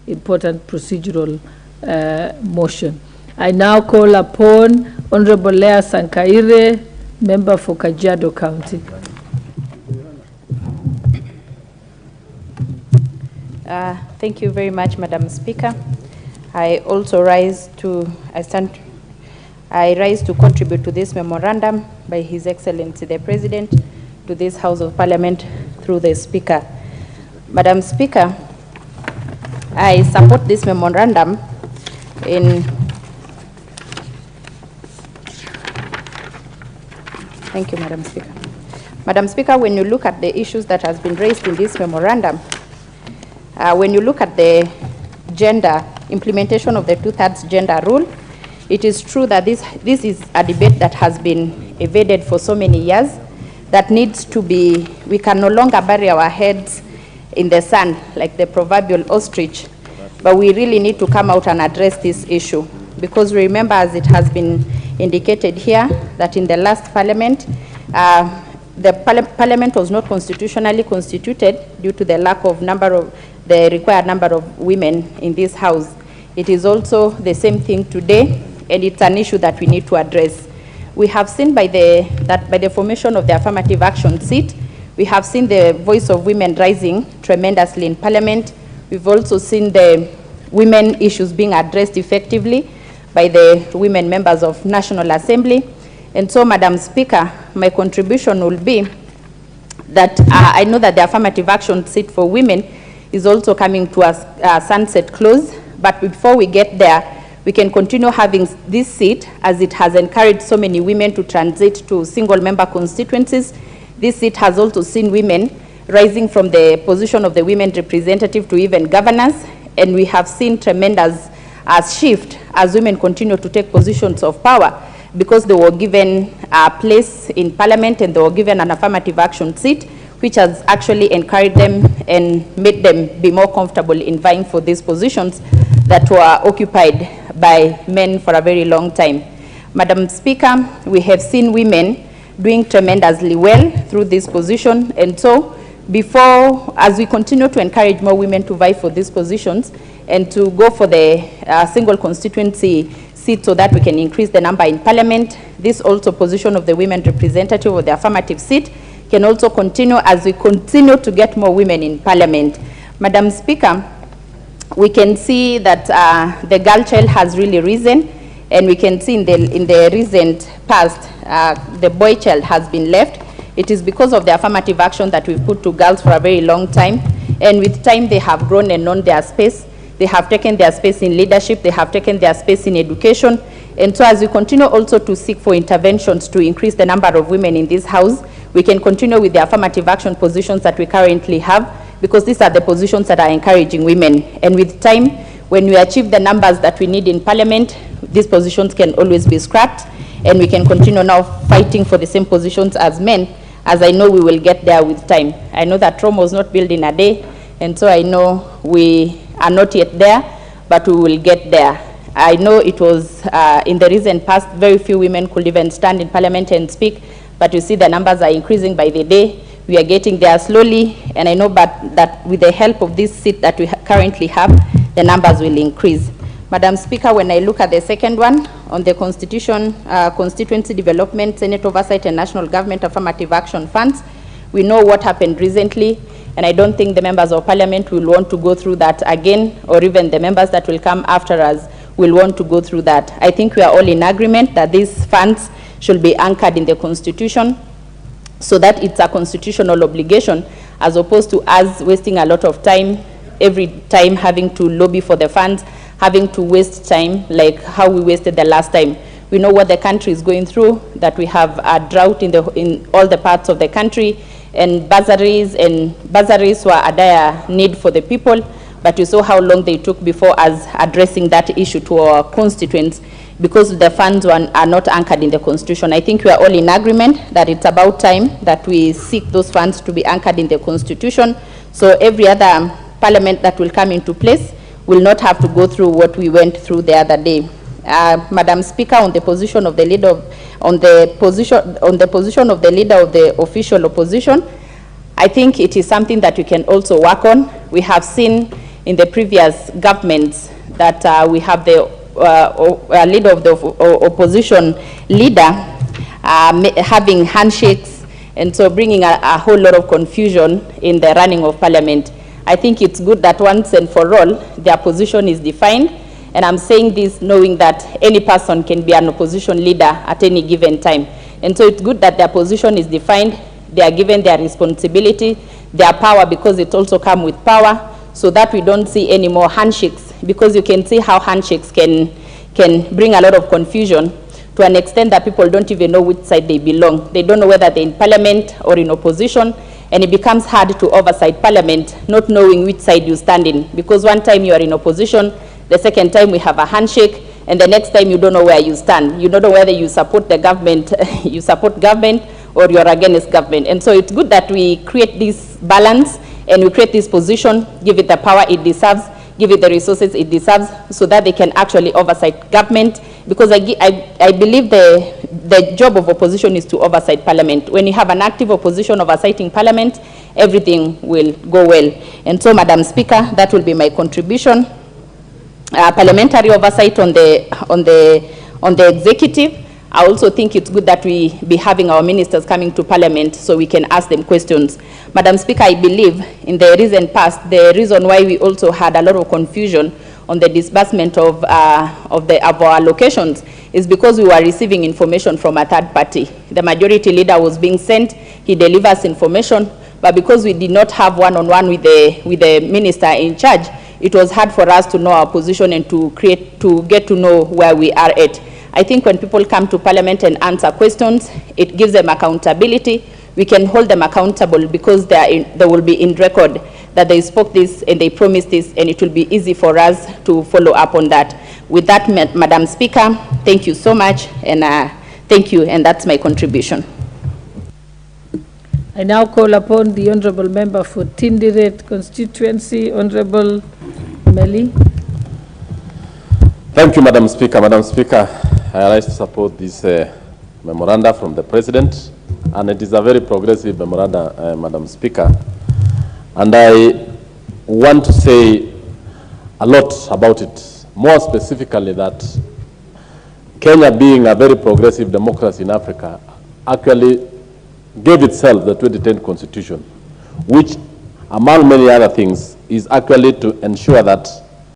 important procedural motion. I now call upon Honorable Lea Sankaire, member for Kajiado County. Thank you very much, Madam Speaker. I also rise to contribute to this memorandum by His Excellency the President to this House of Parliament through the Speaker. Madam Speaker, I support this memorandum in Thank you, Madam Speaker. Madam Speaker, when you look at the issues that has been raised in this memorandum, when you look at the implementation of the 2/3 gender rule, it is true that this is a debate that has been evaded for so many years that needs to be, we can no longer bury our heads in the sand like the proverbial ostrich, but we really need to come out and address this issue, because remember, as it has been indicated here, that in the last parliament, the parliament was not constitutionally constituted due to the lack of the required number of women in this house. It is also the same thing today, and it's an issue that we need to address. We have seen by the formation of the affirmative action seat, we have seen the voice of women rising tremendously in parliament. We've also seen the women issues being addressed effectively by the women members of National Assembly. And so, Madam Speaker, my contribution will be that I know that the affirmative action seat for women is also coming to a sunset close, but before we get there, we can continue having this seat as it has encouraged so many women to transit to single-member constituencies. This seat has also seen women rising from the position of the women representative to even governors, and we have seen tremendous shift as women continue to take positions of power because they were given a place in parliament and they were given an affirmative action seat, which has actually encouraged them and made them be more comfortable in vying for these positions that were occupied by men for a very long time. Madam Speaker, we have seen women doing tremendously well through this position, and so as we continue to encourage more women to vie for these positions and to go for the single constituency seat so that we can increase the number in parliament, this also position of the women representative of the affirmative seat can also continue as we continue to get more women in parliament. Madam Speaker, we can see that the girl child has really risen, and we can see in the recent past, the boy child has been left. It is because of the affirmative action that we've put to girls for a very long time, and with time they have grown and known their space. They have taken their space in leadership, they have taken their space in education, and so as we continue also to seek for interventions to increase the number of women in this house, we can continue with the affirmative action positions that we currently have, because these are the positions that are encouraging women. And with time, when we achieve the numbers that we need in parliament, these positions can always be scrapped, and we can continue now fighting for the same positions as men, as I know we will get there with time. I know that Rome was not built in a day, and so I know we are not yet there, but we will get there. I know it was in the recent past, very few women could even stand in parliament and speak, but you see the numbers are increasing by the day. We are getting there slowly, and I know that with the help of this seat that we currently have, the numbers will increase. Madam Speaker, when I look at the second one, on the constituency development, Senate oversight and national government affirmative action funds, we know what happened recently, and I don't think the members of parliament will want to go through that again, or even the members that will come after us will want to go through that. I think we are all in agreement that these funds should be anchored in the constitution, so that it's a constitutional obligation, as opposed to us wasting a lot of time, every time having to lobby for the funds, having to waste time like how we wasted the last time. We know what the country is going through, that we have a drought in all the parts of the country, and bursaries were a dire need for the people, but you saw how long they took before us addressing that issue to our constituents, because the funds are not anchored in the constitution. I think we are all in agreement that it's about time that we seek those funds to be anchored in the constitution, so every other parliament that will come into place will not have to go through what we went through the other day. Madam Speaker, on the position of the leader of the leader of the official opposition, I think it is something that we can also work on. We have seen in the previous governments that we have the leader of the opposition leader having handshakes, and so bringing a whole lot of confusion in the running of parliament. I think it's good that once and for all, their position is defined. And I'm saying this knowing that any person can be an opposition leader at any given time. And so it's good that their position is defined, they are given their responsibility, their power, because it also comes with power, so that we don't see any more handshakes, because you can see how handshakes can bring a lot of confusion to an extent that people don't even know which side they belong. They don't know whether they're in parliament or in opposition, and it becomes hard to oversight parliament, not knowing which side you stand in, because one time you are in opposition, the second time we have a handshake, and the next time you don't know where you stand. You don't know whether you support the government, you support government, or you're against government. And so it's good that we create this balance and we create this position, give it the power it deserves, give it the resources it deserves, so that they can actually oversight government. Because I believe the job of opposition is to oversight parliament. When you have an active opposition oversighting parliament, everything will go well. And so, Madam Speaker, that will be my contribution. Parliamentary oversight on the executive. I also think it's good that we be having our ministers coming to parliament so we can ask them questions. Madam Speaker, I believe in the recent past, the reason why we also had a lot of confusion on the disbursement of our allocations is because we were receiving information from a third party. The majority leader was being sent, he delivers information, but because we did not have one-on-one with the minister in charge, it was hard for us to know our position and to get to know where we are at. I think when people come to parliament and answer questions, it gives them accountability. We can hold them accountable because they will be in record that they spoke this and they promised this, and it will be easy for us to follow up on that. With that, Madam Speaker, thank you so much, and thank you, and that's my contribution. I now call upon the Honourable Member for Tindiret constituency, Honourable Meli. Thank you, Madam Speaker. Madam Speaker, I rise to support this memoranda from the President, and it is a very progressive memoranda, Madam Speaker. And I want to say a lot about it, more specifically that Kenya, being a very progressive democracy in Africa, actually gave itself the 2010 Constitution, which, among many other things, is actually to ensure that